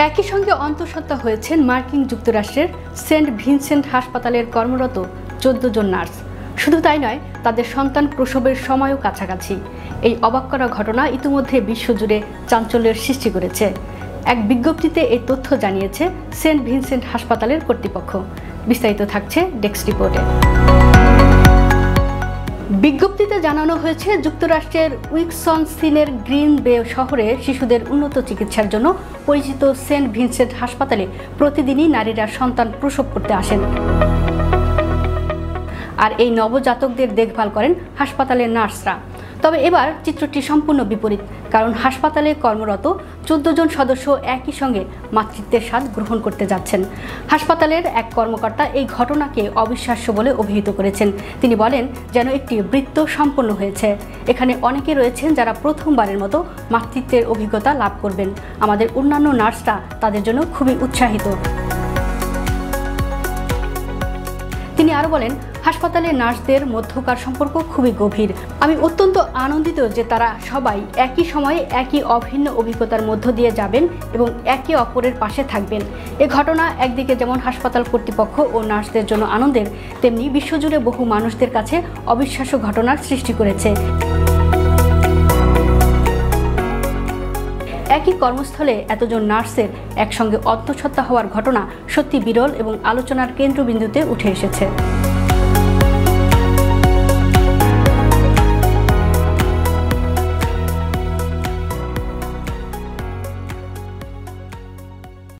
একই সঙ্গে অন্তঃসত্ত্বা হয়েছেন মার্কিন যুক্তরাষ্ট্রের সেন্ট ভিনসেন্ট হাসপাতালের কর্মরত 14 জন নার্স। শুধু তাই নয়, তাদের সন্তান প্রসবের সময়ও কাছাকাছি। এই অবাক করা ঘটনা ইতিমধ্যে বিশ্বজুড়ে চাঞ্চল্যের সৃষ্টি করেছে। এক বিজ্ঞপ্তিতে এই তথ্য জানিয়েছে সেন্ট ভিনসেন্ট হাসপাতালের কর্তৃপক্ষ। বিস্তারিত থাকছে ডেস্ক রিপোর্টে। বিজ্ঞপ্তিতে জানানো হয়েছে, যুক্তরাষ্ট্রের উইসকনসিনের গ্রিন বে শহরে শিশুদের উন্নত চিকিৎসার জন্য পরিচিত সেন্ট ভিনসেন্ট হাসপাতালে প্রতিদিনই নারীরা সন্তান প্রসব করতে আসেন। আর এই নবজাতকদের দেখভাল করেন হাসপাতালের নার্সরা। তবে এবার চিত্রটি সম্পূর্ণ বিপরীত, কারণ হাসপাতালে কর্মরত 14 জন সদস্য একই সঙ্গে মাতৃত্বের স্বাদ গ্রহণ করতে যাচ্ছেন। হাসপাতালের এক কর্মকর্তা এই ঘটনাকে অবিশ্বাস্য বলে অভিহিত করেছেন। তিনি বলেন, যেন একটি বৃত্ত সম্পন্ন হয়েছে। এখানে অনেকে রয়েছেন যারা প্রথমবারের মতো মাতৃত্বের অভিজ্ঞতা লাভ করবেন। আমাদের অন্যান্য নার্সরা তাদের জন্য খুবই উৎসাহিত। তিনি আরও বলেন, হাসপাতালের নার্সদের মধ্যকার সম্পর্ক খুবই গভীর। আমি অত্যন্ত আনন্দিত যে তারা সবাই একই সময়ে একই অভিন্ন অভিজ্ঞতার মধ্য দিয়ে যাবেন এবং একে অপরের পাশে থাকবেন। এ ঘটনা একদিকে যেমন হাসপাতাল কর্তৃপক্ষ ও নার্সদের জন্য আনন্দের, তেমনি বিশ্বজুড়ে বহু মানুষদের কাছে অবিশ্বাস্য ঘটনার সৃষ্টি করেছে। একই কর্মস্থলে এতজন নার্সের একসঙ্গে অন্তঃসত্ত্বা হওয়ার ঘটনা সত্যি বিরল এবং আলোচনার কেন্দ্রবিন্দুতে উঠে এসেছে।